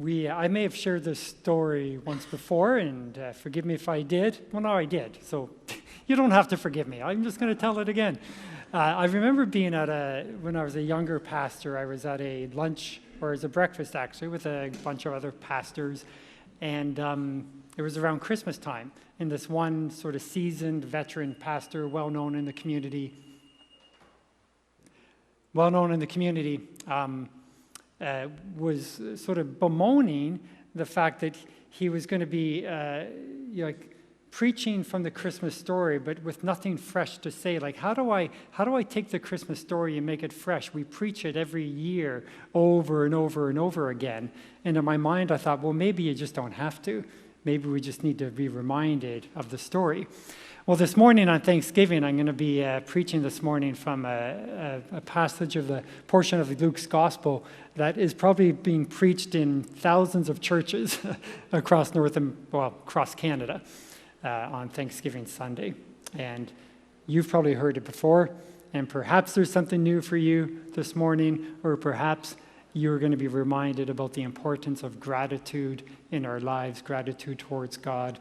I may have shared this story once before, and forgive me if I did. Well, no, I did. So you don't have to forgive me. I'm just going to tell it again. I remember being when I was a younger pastor, I was at a lunch, or as a breakfast actually, with a bunch of other pastors. And it was around Christmas time. And this one sort of seasoned veteran pastor, well known in the community, was sort of bemoaning the fact that he was going to be preaching from the Christmas story, but with nothing fresh to say. Like, how do I take the Christmas story and make it fresh? We preach it every year over and over and over again. And in my mind, I thought, well, maybe you just don't have to. Maybe we just need to be reminded of the story. Well, this morning on Thanksgiving, I'm going to be preaching this morning from a passage of the portion of Luke's Gospel that is probably being preached in thousands of churches across Canada on Thanksgiving Sunday. And you've probably heard it before, and perhaps there's something new for you this morning, or perhaps you're going to be reminded about the importance of gratitude in our lives, gratitude towards God.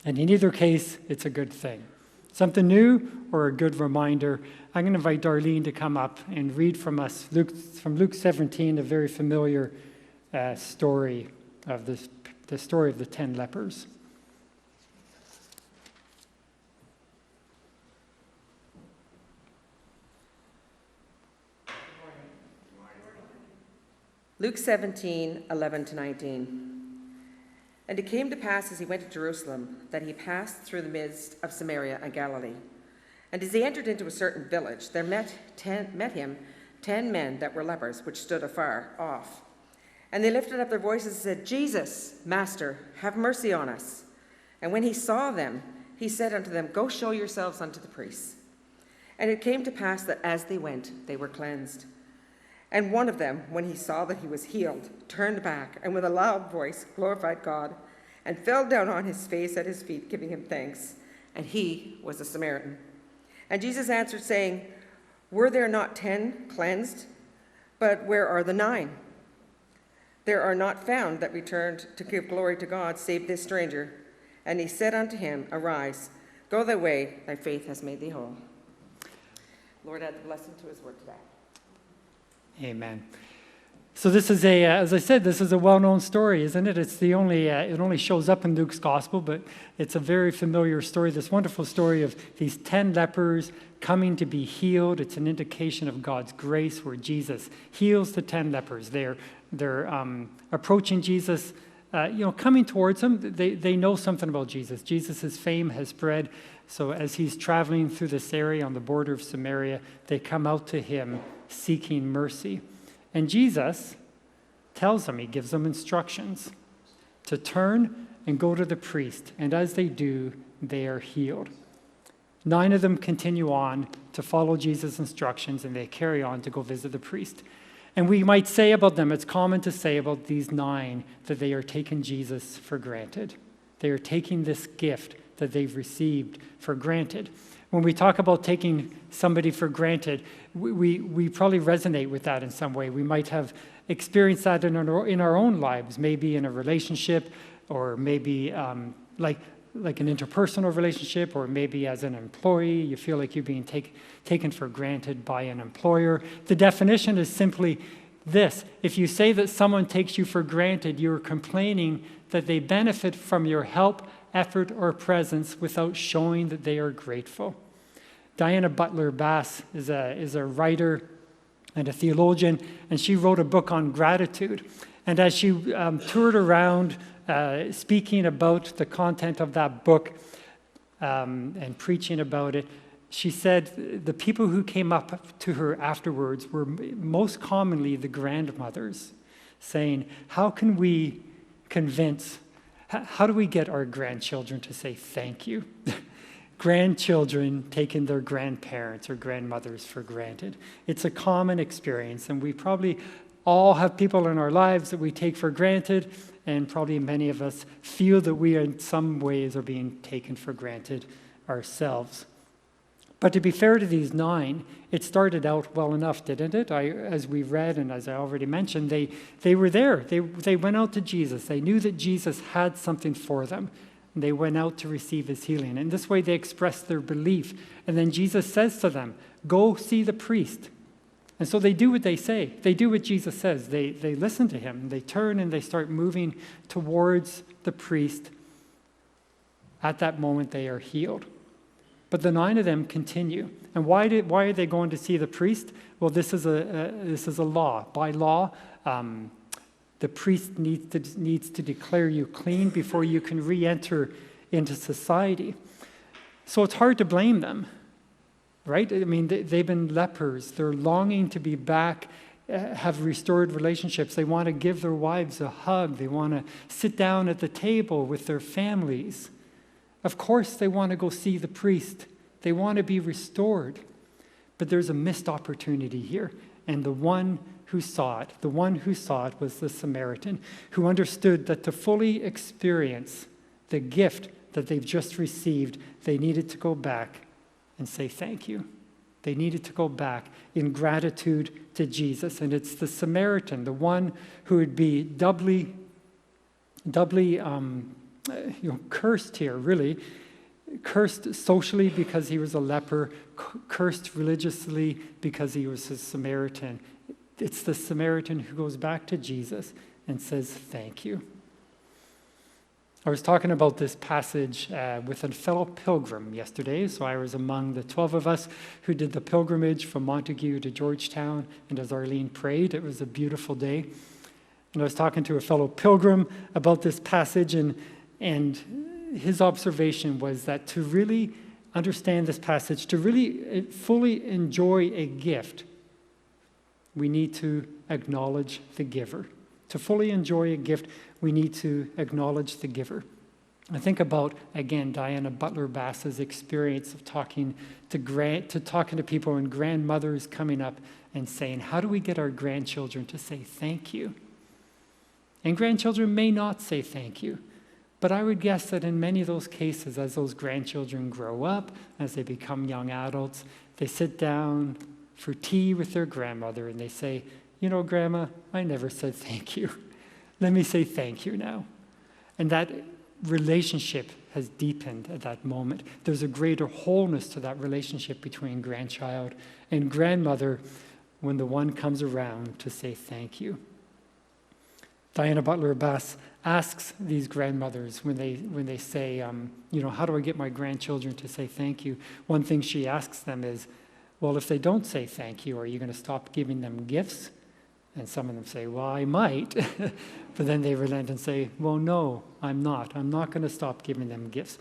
And in either case, it's a good thing. Something new or a good reminder. I'm going to invite Darlene to come up and read from us from Luke 17, a very familiar story of the story of the 10 lepers. Luke 17, 11-19. And it came to pass as he went to Jerusalem that he passed through the midst of Samaria and Galilee. And as he entered into a certain village, there met him 10 men that were lepers, which stood afar off. And they lifted up their voices and said, Jesus, Master, have mercy on us. And when he saw them, he said unto them, Go show yourselves unto the priests. And it came to pass that as they went, they were cleansed. And one of them, when he saw that he was healed, turned back, and with a loud voice glorified God, and fell down on his face at his feet, giving him thanks. And he was a Samaritan. And Jesus answered, saying, Were there not 10 cleansed? But where are the 9? There are not found that returned to give glory to God, save this stranger. And he said unto him, Arise, go thy way, thy faith has made thee whole. Lord, add the blessing to his word today. Amen. So this is as I said, this is a well-known story, isn't it? It's the only, it only shows up in Luke's Gospel, but it's a very familiar story, this wonderful story of these 10 lepers coming to be healed. It's an indication of God's grace where Jesus heals the 10 lepers. They're approaching Jesus, coming towards him. They know something about Jesus. Jesus' fame has spread. So as he's traveling through this area on the border of Samaria, they come out to him seeking mercy. And Jesus tells them, he gives them instructions to turn and go to the priest. And as they do, they are healed. 9 of them continue on to follow Jesus' instructions, and they carry on to go visit the priest. And we might say about them, it's common to say about these 9 that they are taking Jesus for granted. They are taking this gift that they've received for granted. When we talk about taking somebody for granted, we probably resonate with that in some way. We might have experienced that in our own lives, maybe in a relationship, or maybe like an interpersonal relationship, or maybe as an employee, you feel like you're being taken for granted by an employer. The definition is simply this: if you say that someone takes you for granted, you're complaining that they benefit from your help, effort, or presence without showing that they are grateful. Diana Butler Bass is a writer and a theologian, and she wrote a book on gratitude. And as she toured around speaking about the content of that book and preaching about it, she said the people who came up to her afterwards were most commonly the grandmothers, saying, how do we get our grandchildren to say thank you? Grandchildren taking their grandparents or grandmothers for granted. It's a common experience, and we probably all have people in our lives that we take for granted, and probably many of us feel that we in some ways are being taken for granted ourselves. But to be fair to these 9, it started out well enough, didn't it? As we read and as I already mentioned, they were there. They went out to Jesus. They knew that Jesus had something for them. And they went out to receive his healing. And this way they expressed their belief. And then Jesus says to them, go see the priest. And so they do what they say. They do what Jesus says. They listen to him. They turn and they start moving towards the priest. At that moment, they are healed. But the 9 of them continue. And why are they going to see the priest? Well, this is a law. By law, the priest needs to declare you clean before you can re-enter into society. So it's hard to blame them, right? I mean, they've been lepers. They're longing to be back, have restored relationships. They want to give their wives a hug. They want to sit down at the table with their families. Of course, they want to go see the priest. They want to be restored. But there's a missed opportunity here. And the one who saw it was the Samaritan, who understood that to fully experience the gift that they've just received, they needed to go back and say thank you. They needed to go back in gratitude to Jesus. And it's the Samaritan, the one who would be doubly cursed here, really. Cursed socially because he was a leper, cursed religiously because he was a Samaritan. It's the Samaritan who goes back to Jesus and says, thank you. I was talking about this passage with a fellow pilgrim yesterday. So I was among the 12 of us who did the pilgrimage from Montague to Georgetown. And as Arlene prayed, it was a beautiful day. And I was talking to a fellow pilgrim about this passage, and his observation was that to really understand this passage, to really fully enjoy a gift, we need to acknowledge the giver. To fully enjoy a gift, we need to acknowledge the giver. I think about, again, Diana Butler-Bass's experience of talking to people and grandmothers coming up and saying, how do we get our grandchildren to say thank you? And grandchildren may not say thank you. But I would guess that in many of those cases, as those grandchildren grow up, as they become young adults, they sit down for tea with their grandmother and they say, you know, Grandma, I never said thank you. Let me say thank you now. And that relationship has deepened at that moment. There's a greater wholeness to that relationship between grandchild and grandmother when the one comes around to say thank you. Diana Butler-Bass asks these grandmothers when they say, how do I get my grandchildren to say thank you? One thing she asks them is, well, if they don't say thank you, are you going to stop giving them gifts? And some of them say, well, I might. But then they relent and say, well, no, I'm not. I'm not going to stop giving them gifts.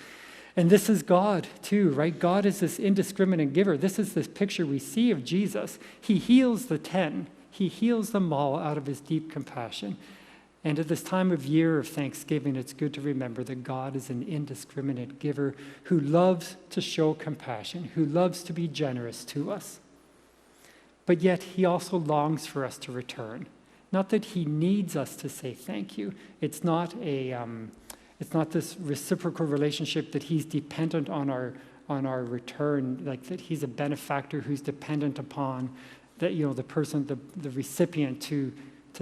And this is God too, right? God is this indiscriminate giver. This is this picture we see of Jesus. He heals the 10. He heals them all out of his deep compassion. And at this time of year of Thanksgiving, it's good to remember that God is an indiscriminate giver who loves to show compassion, who loves to be generous to us. But yet he also longs for us to return. Not that he needs us to say thank you. It's not this reciprocal relationship that he's dependent on our return, like that he's a benefactor who's dependent upon the person, the recipient to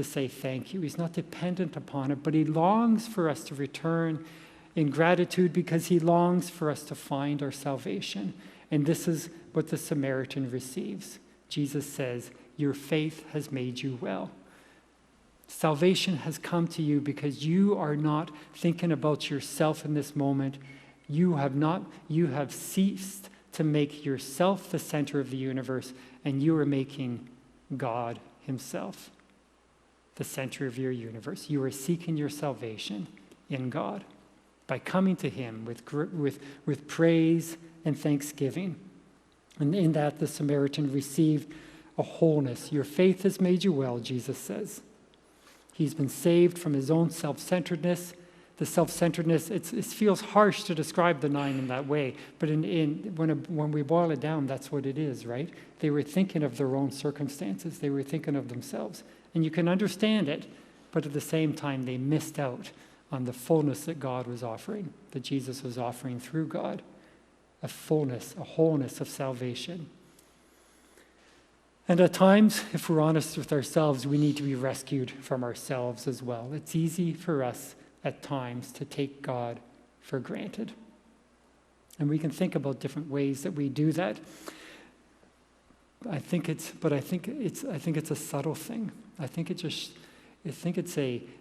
say thank you. He's not dependent upon it, but he longs for us to return in gratitude because he longs for us to find our salvation. And this is what the Samaritan receives. Jesus says, your faith has made you well. Salvation has come to you because you are not thinking about yourself in this moment. You have ceased to make yourself the center of the universe, and you are making God himself the center of your universe. You are seeking your salvation in God by coming to him with praise and thanksgiving. And in that, the Samaritan received a wholeness. Your faith has made you well, Jesus says. He's been saved from his own self-centeredness. The self-centeredness, it feels harsh to describe the 9 in that way, but when we boil it down, that's what it is, right? They were thinking of their own circumstances. They were thinking of themselves. And you can understand it, but at the same time, they missed out on the fullness that God was offering, that Jesus was offering through God. a fullness, a wholeness of salvation. And at times, if we're honest with ourselves, we need to be rescued from ourselves as well. It's easy for us at times to take God for granted. And we can think about different ways that we do that. I think it's a subtle thing.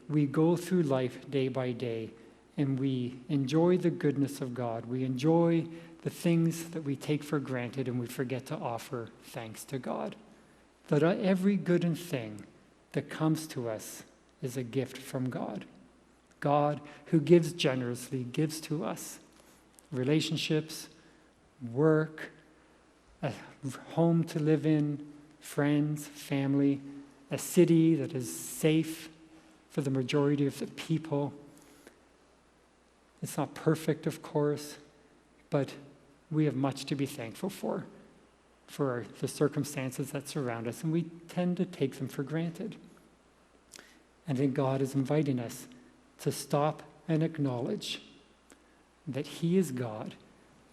We go through life day by day and we enjoy the goodness of God. We enjoy the things that we take for granted and we forget to offer thanks to God. That every good and thing that comes to us is a gift from God. God who gives generously, gives to us relationships, work, a home to live in, friends, family, a city that is safe for the majority of the people. It's not perfect, of course, but we have much to be thankful for the circumstances that surround us, and we tend to take them for granted. And then God is inviting us to stop and acknowledge that He is God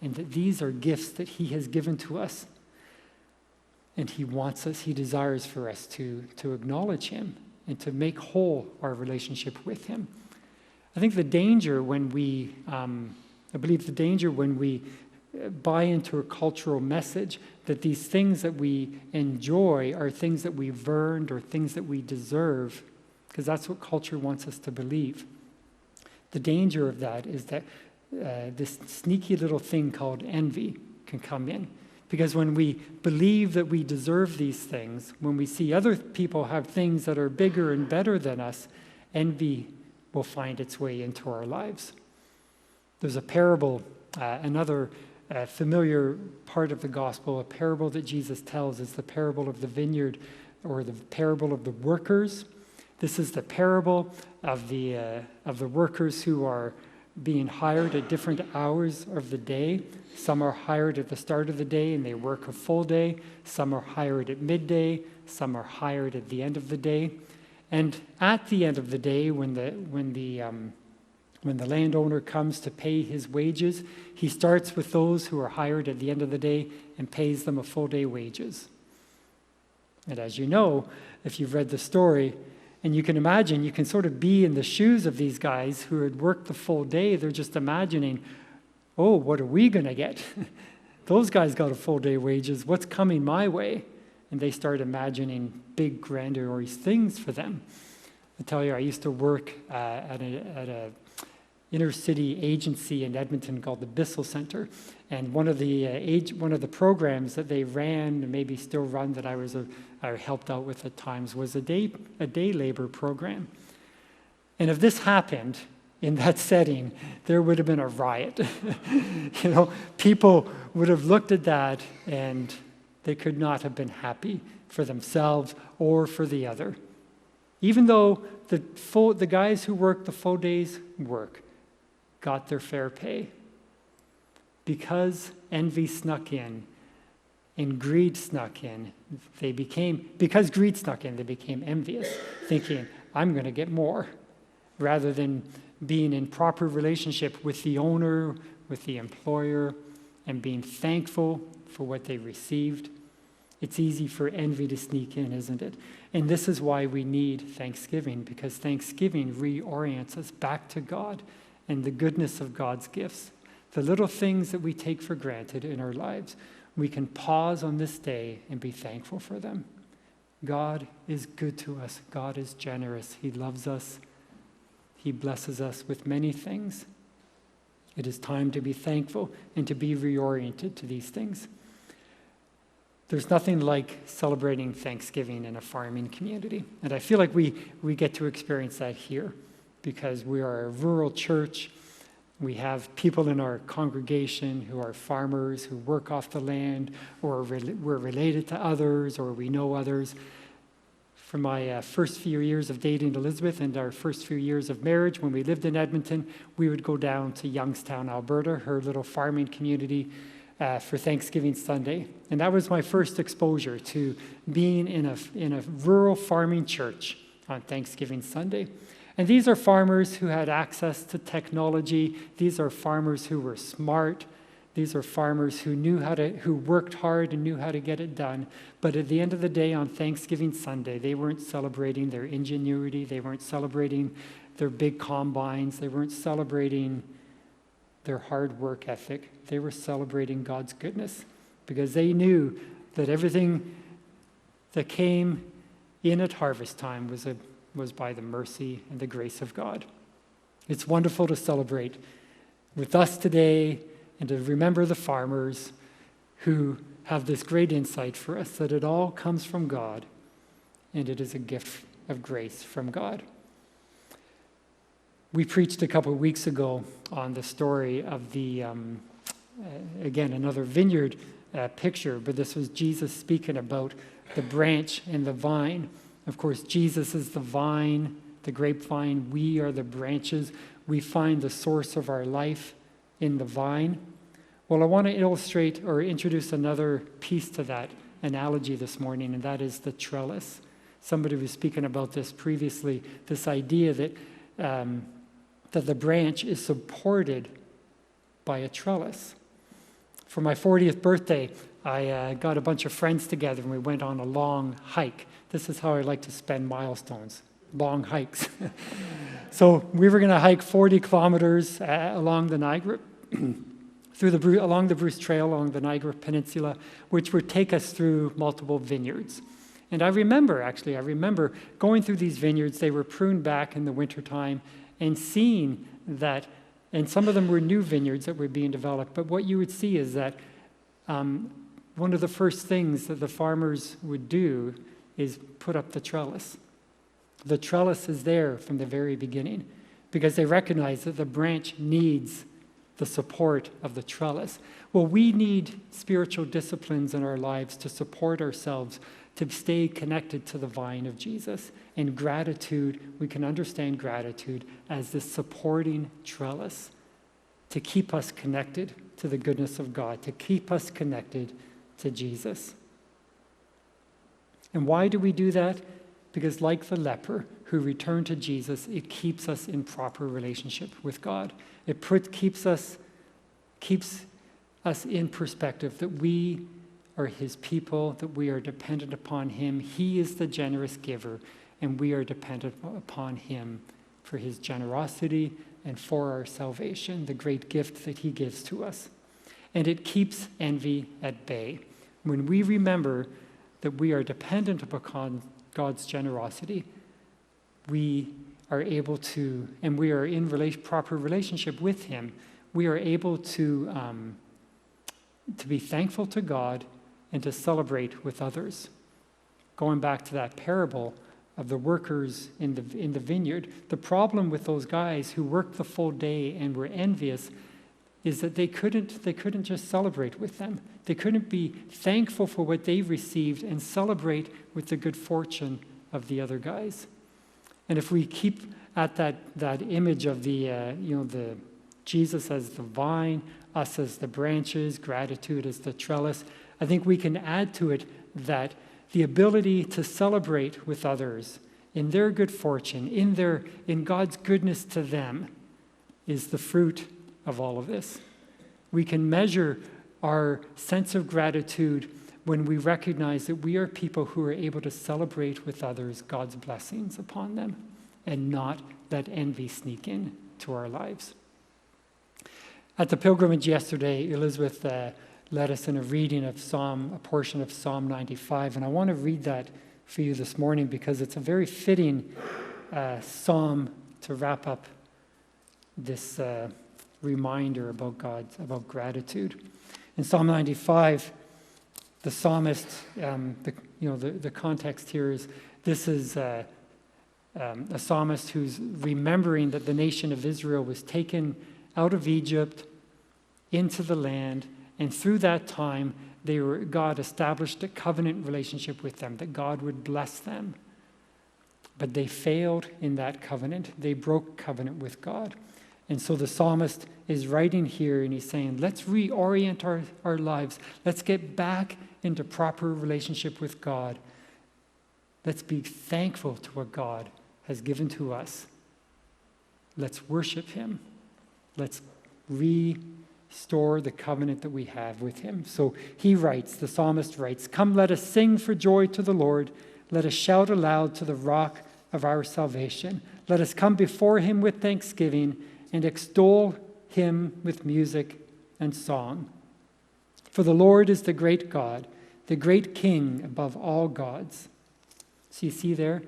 and that these are gifts that He has given to us. And He desires for us to acknowledge Him and to make whole our relationship with Him. I think the danger when we buy into a cultural message that these things that we enjoy are things that we've earned or things that we deserve, because that's what culture wants us to believe. The danger of that is that this sneaky little thing called envy can come in. Because when we believe that we deserve these things, when we see other people have things that are bigger and better than us, envy will find its way into our lives. There's a parable, another familiar part of the gospel, a parable that Jesus tells is the parable of the vineyard, or the parable of the workers. This is the parable of the workers who are being hired at different hours of the day. Some are hired at the start of the day and they work a full day. Some are hired at midday. Some are hired at the end of the day. And at the end of the day, when the landowner comes to pay his wages, he starts with those who are hired at the end of the day and pays them a full day wages. And as you know, if you've read the story, and you can imagine, you can sort of be in the shoes of these guys who had worked the full day. They're just imagining, oh, what are we going to get? Those guys got a full day wages. What's coming my way? And they start imagining big, grandiose things for them. I tell you, I used to work at a inner city agency in Edmonton called the Bissell Center, and one of the programs that they ran, and maybe still run, that I helped out with at times, was a day labor program. And if this happened in that setting, there would have been a riot. People would have looked at that and they could not have been happy for themselves or for the other. Even though the guys who worked the full day's work got their fair pay, because envy snuck in and greed snuck in, they became envious, thinking, I'm going to get more, rather than being in proper relationship with the owner, with the employer, and being thankful for what they received. It's easy for envy to sneak in, isn't it? And this is why we need Thanksgiving, because Thanksgiving reorients us back to God and the goodness of God's gifts. The little things that we take for granted in our lives, we can pause on this day and be thankful for them. God is good to us. God is generous. He loves us. He blesses us with many things. It is time to be thankful and to be reoriented to these things. There's nothing like celebrating Thanksgiving in a farming community. And I feel like we get to experience that here because we are a rural church. We have people in our congregation who are farmers, who work off the land, or we're related to others, or we know others. For my first few years of dating Elizabeth and our first few years of marriage, when we lived in Edmonton, we would go down to Youngstown, Alberta, her little farming community, for Thanksgiving Sunday. And that was my first exposure to being in a rural farming church on Thanksgiving Sunday. And these are farmers who had access to technology. These are farmers who were smart. These are farmers who worked hard and knew how to get it done. But at the end of the day, on Thanksgiving Sunday, they weren't celebrating their ingenuity. They weren't celebrating their big combines. They weren't celebrating their hard work ethic. They were celebrating God's goodness, because they knew that everything that came in at harvest time was by the mercy and the grace of God. It's wonderful to celebrate with us today and to remember the farmers who have this great insight for us, that it all comes from God and it is a gift of grace from God. We preached a couple of weeks ago on the story of again, another vineyard picture, but this was Jesus speaking about the branch and the vine. Of course, Jesus is the vine, the grapevine. We are the branches. We find the source of our life in the vine. Well, I want to illustrate or introduce another piece to that analogy this morning, and that is the trellis. Somebody was speaking about this previously, this idea that the branch is supported by a trellis. For my 40th birthday, I got a bunch of friends together and we went on a long hike. This is how I like to spend milestones, long hikes. So we were going to hike 40 kilometers along the Niagara, along the Bruce Trail, along the Niagara Peninsula, which would take us through multiple vineyards. And I remember going through these vineyards. They were pruned back in the wintertime, and seeing that, and some of them were new vineyards that were being developed, but what you would see is that one of the first things that the farmers would do is put up the trellis. The trellis is there from the very beginning because they recognize that the branch needs the support of the trellis. Well, we need spiritual disciplines in our lives to support ourselves, to stay connected to the vine of Jesus. And gratitude, we can understand gratitude as this supporting trellis to keep us connected to the goodness of God, to keep us connected to Jesus. And why do we do that? Because like the leper who returned to Jesus, it keeps us in proper relationship with God. It keeps us in perspective that we are his people, that we are dependent upon him. He is the generous giver, and we are dependent upon him for his generosity and for our salvation, the great gift that he gives to us. And it keeps envy at bay. When we remember that we are dependent upon God's generosity, we are able to, and we are in proper relationship with him, we are able to be thankful to God and to celebrate with others. Going back to that parable of the workers in the vineyard, the problem with those guys who worked the full day and were envious is that they couldn't just celebrate with them. They couldn't be thankful for what they received and celebrate with the good fortune of the other guys. And if we keep at that image of the Jesus as the vine, us as the branches, gratitude as the trellis, I think we can add to it that the ability to celebrate with others in their good fortune, in God's goodness to them, is the fruit of all of this. We can measure our sense of gratitude when we recognize that we are people who are able to celebrate with others God's blessings upon them and not let envy sneak in to our lives. At the pilgrimage yesterday, Elizabeth led us in a reading of a portion of Psalm 95, and I want to read that for you this morning because it's a very fitting psalm to wrap up this reminder about gratitude. In Psalm 95, the psalmist, the context here is this is a psalmist who's remembering that the nation of Israel was taken out of Egypt into the land, and through that time, God established a covenant relationship with them, that God would bless them. But they failed in that covenant. They broke covenant with God. And so the psalmist is writing here, and he's saying, let's reorient our lives. Let's get back into proper relationship with God. Let's be thankful to what God has given to us. Let's worship him. Let's restore the covenant that we have with him. So he writes, the psalmist writes, "Come, let us sing for joy to the Lord. Let us shout aloud to the rock of our salvation. Let us come before him with thanksgiving and extol him with music and song. For the Lord is the great God, the great King above all gods." So you see there,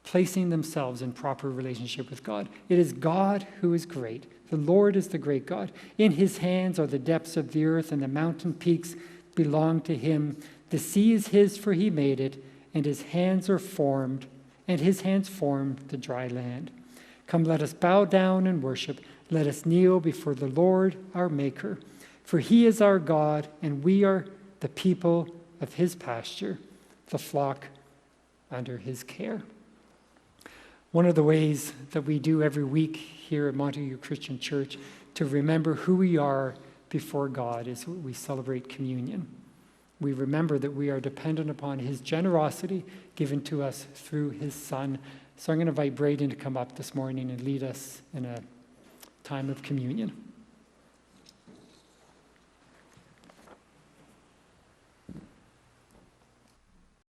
placing themselves in proper relationship with God. It is God who is great. The Lord is the great God. In his hands are the depths of the earth, and the mountain peaks belong to him. The sea is his, for he made it, and his hands formed the dry land. Come, let us bow down and worship. Let us kneel before the Lord our Maker. For he is our God, and we are the people of his pasture, the flock under his care. One of the ways that we do every week here at Montague Christian Church to remember who we are before God is we celebrate communion. We remember that we are dependent upon his generosity given to us through his Son. So I'm going to invite Braden to come up this morning and lead us in a time of communion.